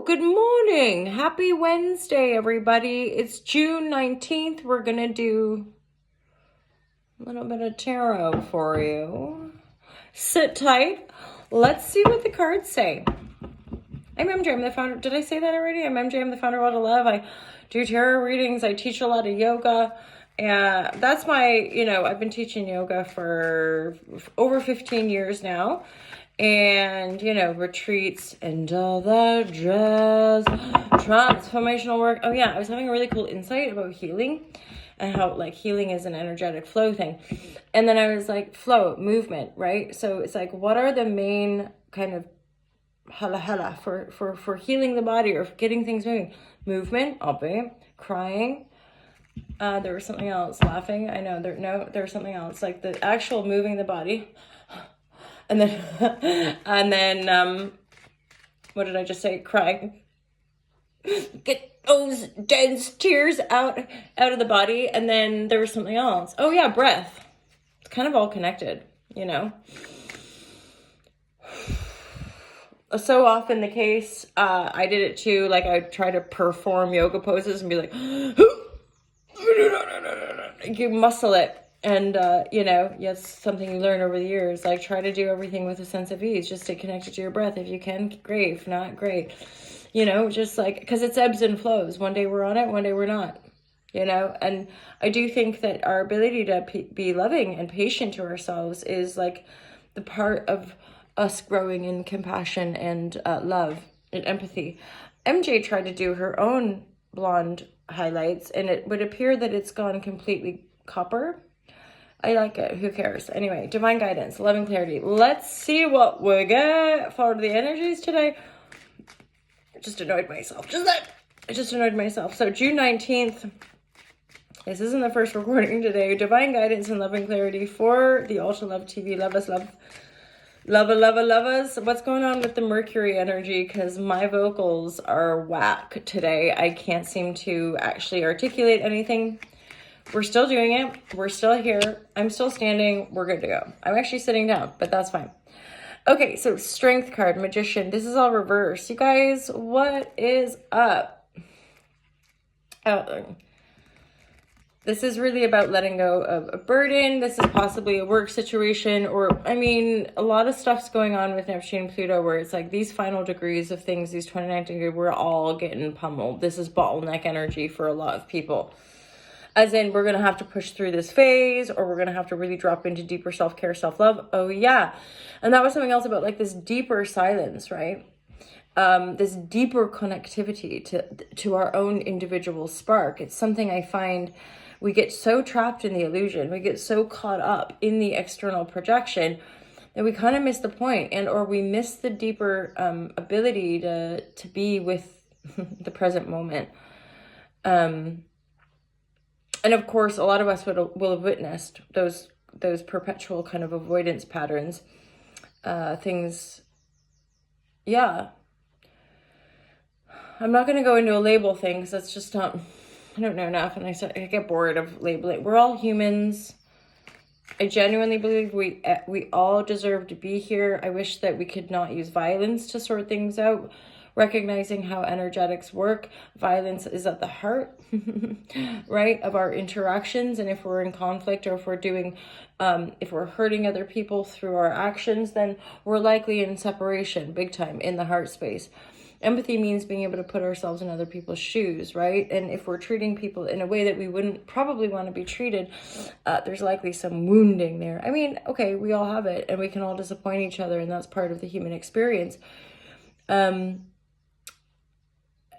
Good morning. Happy Wednesday, everybody. It's June 19th. We're going to do a little bit of tarot for you. Sit tight. Let's see what the cards say. I'm MJ. I'm the founder. Did I say that already? I'm MJ. I'm the founder of What to Love. I do tarot readings. I teach a lot of yoga. And that's my, I've been teaching yoga for over 15 years now. And, retreats and all that jazz, transformational work. Oh, yeah, I was having a really cool insight about healing and how, healing is an energetic flow thing. And then I was like, flow, movement, right? So it's like, what are the main kind of for healing the body or getting things moving? Movement, crying. There was something else, laughing. I know, there was something else, like the actual moving the body. And then, what did I just say? Crying. Get those dense tears out of the body. And then there was something else. Oh yeah, breath. It's kind of all connected, So often the case, I did it too. Like I try to perform yoga poses and be like, you muscle it. And, it's something you learn over the years. Like, try to do everything with a sense of ease. Just stay connected to your breath. If you can, great. If not, great. Just because it's ebbs and flows. One day we're on it, one day we're not. And I do think that our ability to be loving and patient to ourselves is, the part of us growing in compassion and love and empathy. MJ tried to do her own blonde highlights, and it would appear that it's gone completely copper. I like it. Who cares? Anyway, divine guidance, love and clarity. Let's see what we get for the energies today. I just annoyed myself. I just annoyed myself. So June 19th. This isn't the first recording today. Divine guidance and love and clarity for the Ultra Love TV. Love us, love us. What's going on with the Mercury energy? Because my vocals are whack today. I can't seem to actually articulate anything. We're still doing it. We're still here. I'm still standing. We're good to go. I'm actually sitting down, but that's fine. Okay, so Strength card, Magician. This is all reversed. You guys, what is up? This is really about letting go of a burden. This is possibly a work situation, or, a lot of stuff's going on with Neptune and Pluto where it's like these final degrees of things, these 29 degrees, we're all getting pummeled. This is bottleneck energy for a lot of people. As in, we're going to have to push through this phase, or we're going to have to really drop into deeper self-care, self-love. Oh, yeah. And that was something else about, this deeper silence, right? This deeper connectivity to our own individual spark. It's something I find we get so trapped in the illusion. We get so caught up in the external projection that we kind of miss the point, or we miss the deeper ability to be with the present moment. And of course, a lot of us will have witnessed those perpetual kind of avoidance patterns, things. Yeah. I'm not going to go into a label thing because that's just not, I don't know enough. And I get bored of labeling. We're all humans. I genuinely believe we all deserve to be here. I wish that we could not use violence to sort things out. Recognizing how energetics work, violence is at the heart, right, of our interactions. And if we're in conflict, or if we're doing, if we're hurting other people through our actions, then we're likely in separation, big time, in the heart space. Empathy means being able to put ourselves in other people's shoes, right? And if we're treating people in a way that we wouldn't probably want to be treated, there's likely some wounding there. Okay, we all have it, and we can all disappoint each other, and that's part of the human experience.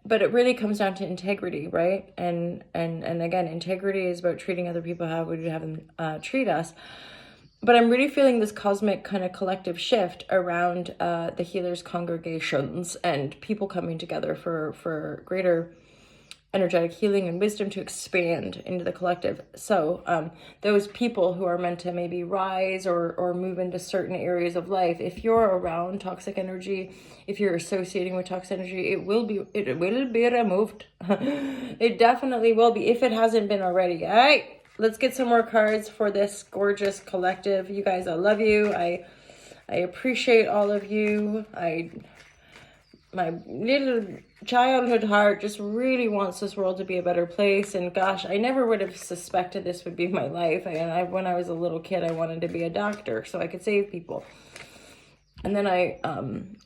But it really comes down to integrity, right? And again, integrity is about treating other people how we would have them treat us. But I'm really feeling this cosmic kind of collective shift around the healers' congregations and people coming together for greater energetic healing and wisdom to expand into the collective. So those people who are meant to maybe rise or move into certain areas of life, if you're around toxic energy, if you're associating with toxic energy, it will be removed. It definitely will be, if it hasn't been already. All right, let's get some more cards for this gorgeous collective. You guys, I love you. I appreciate all of you. my little childhood heart just really wants this world to be a better place. And gosh, I never would have suspected this would be my life. When I was a little kid, I wanted to be a doctor so I could save people. And then I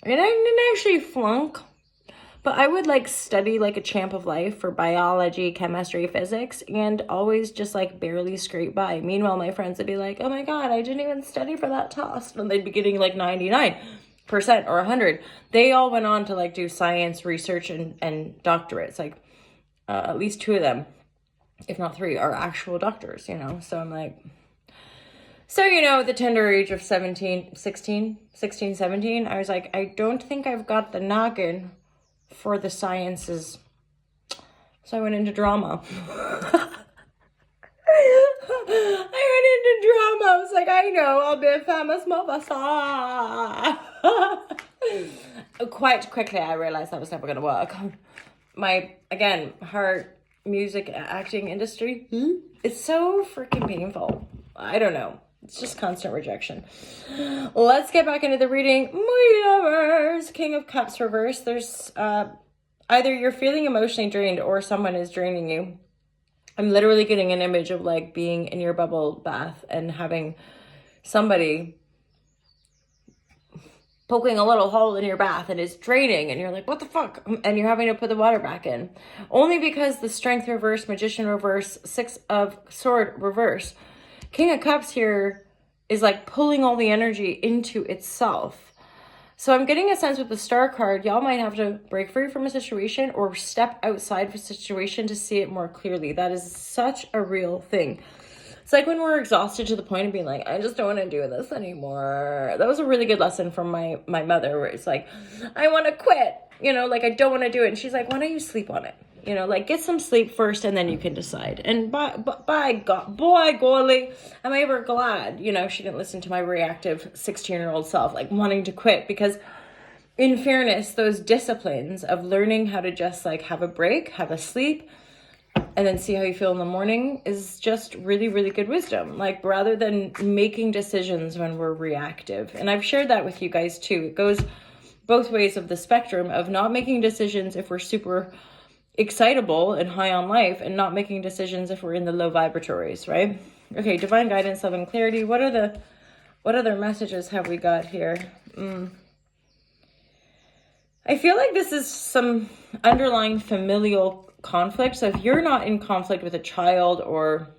didn't actually flunk, but I would like study like a champ of life for biology, chemistry, physics, and always just like barely scrape by. Meanwhile, my friends would be like, oh my God, I didn't even study for that test. And they'd be getting like 99% or 100. They all went on to like do science, research, and doctorates. Like at least 2 of them, if not 3, are actual doctors, you know? So I'm like, so, you know, at the tender age of 16, 17, I was like, I don't think I've got the noggin for the sciences. So I went into drama. I was like, I know, I'll be a famous mother star. Quite quickly, I realized that was never going to work. My, again, heart, music, acting industry, it's so freaking painful. I don't know. It's just constant rejection. Let's get back into the reading. My lovers, King of Cups reverse. There's either you're feeling emotionally drained or someone is draining you. I'm literally getting an image of like being in your bubble bath and having somebody poking a little hole in your bath and it's draining and you're like, what the fuck? And you're having to put the water back in. Only because the Strength reverse, Magician reverse, 6 of Sword reverse. King of Cups here is like pulling all the energy into itself. So I'm getting a sense with the Star card, y'all might have to break free from a situation or step outside of a situation to see it more clearly. That is such a real thing. It's like when we're exhausted to the point of being like, I just don't want to do this anymore. That was a really good lesson from my mother where it's like, I want to quit, you know, like I don't want to do it. And she's like, why don't you sleep on it? You know, like get some sleep first and then you can decide. And by God, boy, golly, am I ever glad, you know, she didn't listen to my reactive 16-year-old self, like wanting to quit. Because in fairness, those disciplines of learning how to just like have a break, have a sleep, and then see how you feel in the morning is just really, really good wisdom. Like rather than making decisions when we're reactive. And I've shared that with you guys too. It goes both ways of the spectrum of not making decisions if we're super excitable and high on life and not making decisions if we're in the low vibratories, right? Okay, divine guidance, love, and clarity. What other messages have we got here? I feel like this is some underlying familial conflict. So if you're not in conflict with a child or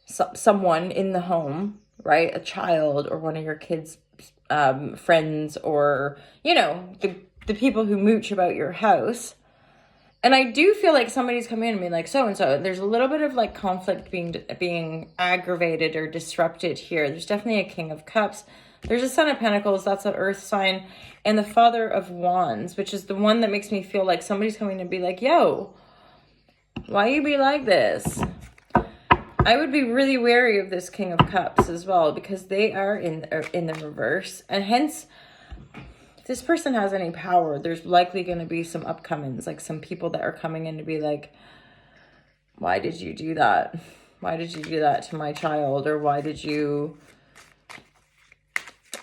someone in the home, right? A child or one of your kids' friends or, you know, the people who mooch about your house. And I do feel like somebody's come in and be like, so-and-so. There's a little bit of like conflict being aggravated or disrupted here. There's definitely a King of Cups. There's a Son of Pentacles. That's an earth sign. And the Father of Wands, which is the one that makes me feel like somebody's coming to be like, yo, why you be like this? I would be really wary of this King of Cups as well because they are in the reverse. And hence, if this person has any power, there's likely going to be some upcomings, like some people that are coming in to be like, why did you do that? Why did you do that to my child? Or why did you...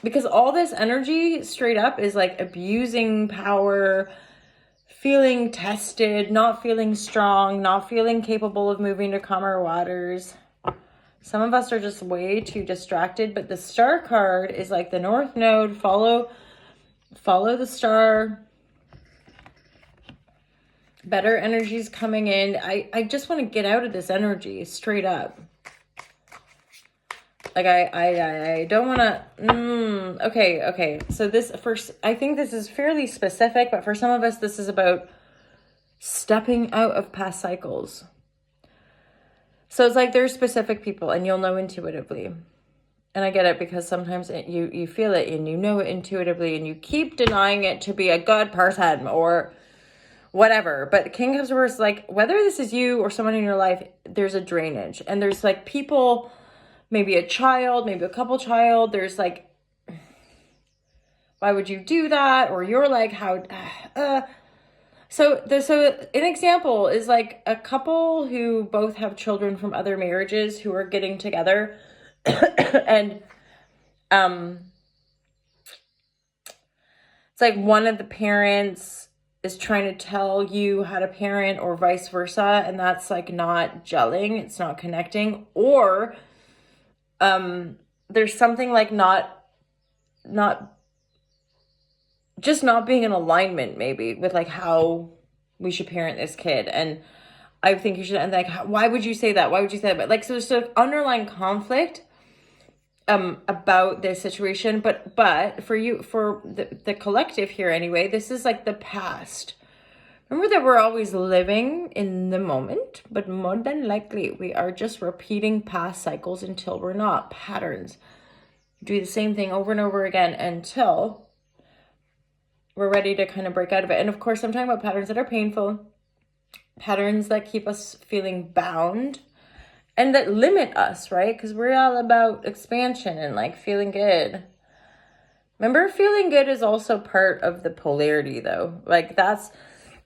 Because all this energy straight up is like abusing power, feeling tested, not feeling strong, not feeling capable of moving to calmer waters. Some of us are just way too distracted, but the Star card is like the North Node, follow the star. Better energies coming in. I just want to get out of this energy straight up. Like I don't want to, okay. So this first, I think this is fairly specific, but for some of us, this is about stepping out of past cycles. So it's like there's specific people and you'll know intuitively. And I get it because sometimes you feel it and you know it intuitively and you keep denying it to be a good person or whatever. But King of Cups reverse, like whether this is you or someone in your life, there's a drainage. And there's like people, maybe a child, maybe a couple child. There's like, why would you do that? Or you're like, how... So an example is like a couple who both have children from other marriages who are getting together and It's like one of the parents is trying to tell you how to parent or vice versa, and that's like not gelling, it's not connecting. Or there's something like not just not being in alignment maybe with like how we should parent this kid. And I think you should, and like, why would you say that? Why would you say that? But like, so there's an underlying conflict about this situation, but for you, for the collective here anyway, this is like the past. Remember that we're always living in the moment, but more than likely we are just repeating past cycles until we're not. Patterns. Do the same thing over and over again until we're ready to kind of break out of it. And of course, I'm talking about patterns that are painful, patterns that keep us feeling bound, and that limit us, right? Because we're all about expansion and like feeling good. Remember, feeling good is also part of the polarity though. Like that's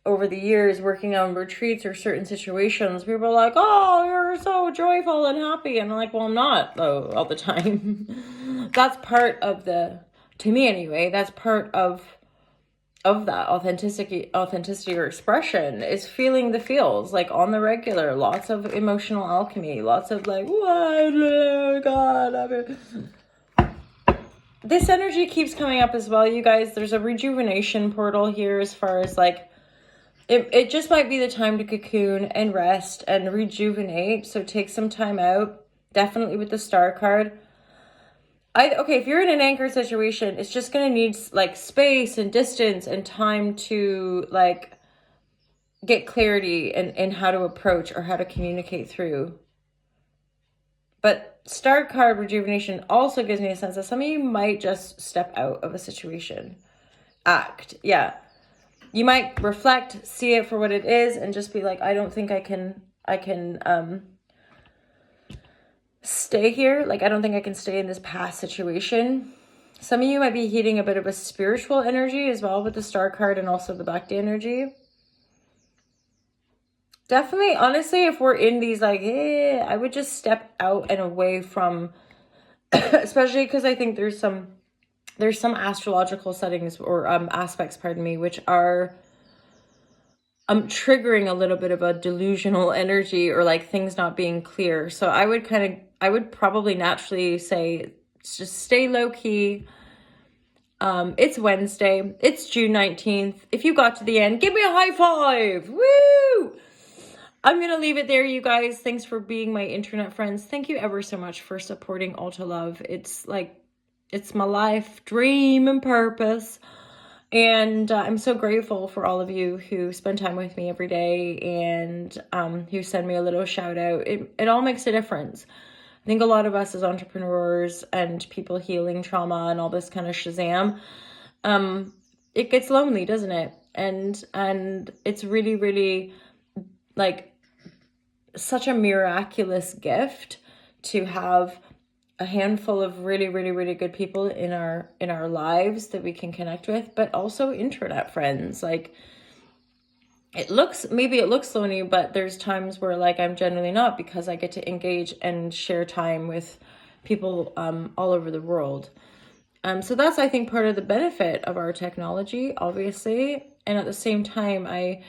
over the years working on retreats or certain situations, people are like, oh, you're so joyful and happy. And I'm like, well, I'm not though all the time. That's part of to me anyway, that's part of that authenticity or expression, is feeling the feels like on the regular. Lots of emotional alchemy, lots of like, what, God, this energy keeps coming up as well, you guys. There's a rejuvenation portal here as far as like, it just might be the time to cocoon and rest and rejuvenate. So take some time out, definitely with the star card. Okay, if you're in an anchor situation, it's just going to need like space and distance and time to like get clarity in how to approach or how to communicate through. But star card rejuvenation also gives me a sense that some of you might just step out of a situation. Act. Yeah. You might reflect, see it for what it is, and just be like, I don't think I can stay here. Like, I don't think I can stay in this past situation. Some of you might be heating a bit of a spiritual energy as well with the star card and also the Bhakti energy. Definitely, honestly, if we're in these like, I would just step out and away from, especially because I think there's some astrological settings or aspects, pardon me, which are triggering a little bit of a delusional energy or like things not being clear. So I would probably naturally say just stay low key. It's Wednesday. It's June 19th. If you got to the end, give me a high five. Woo! I'm going to leave it there, you guys. Thanks for being my internet friends. Thank you ever so much for supporting Alta Love. It's like, it's my life, dream, and purpose. And I'm so grateful for all of you who spend time with me every day and who send me a little shout out. It all makes a difference. I think a lot of us as entrepreneurs and people healing trauma and all this kind of shazam, it gets lonely, doesn't it? And it's really, really like such a miraculous gift to have a handful of really, really, really good people in our lives that we can connect with, but also internet friends. Like maybe it looks lonely, but there's times where like I'm generally not, because I get to engage and share time with people all over the world. So that's, I think, part of the benefit of our technology, obviously. And at the same time, I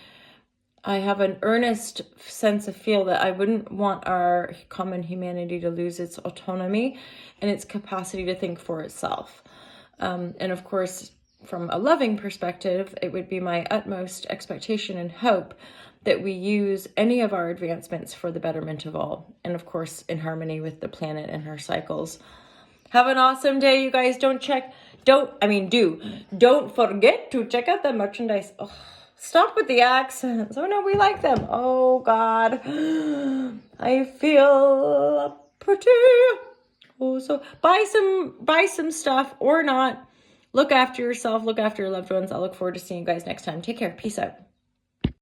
have an earnest sense of feel that I wouldn't want our common humanity to lose its autonomy and its capacity to think for itself. And of course, from a loving perspective, it would be my utmost expectation and hope that we use any of our advancements for the betterment of all. And of course, in harmony with the planet and her cycles. Have an awesome day, you guys. Don't forget to check out the merchandise. Oh. Stop with the accents. Oh no, we like them. Oh God. I feel pretty. Oh, so buy some stuff or not. Look after yourself. Look after your loved ones. I look forward to seeing you guys next time. Take care. Peace out.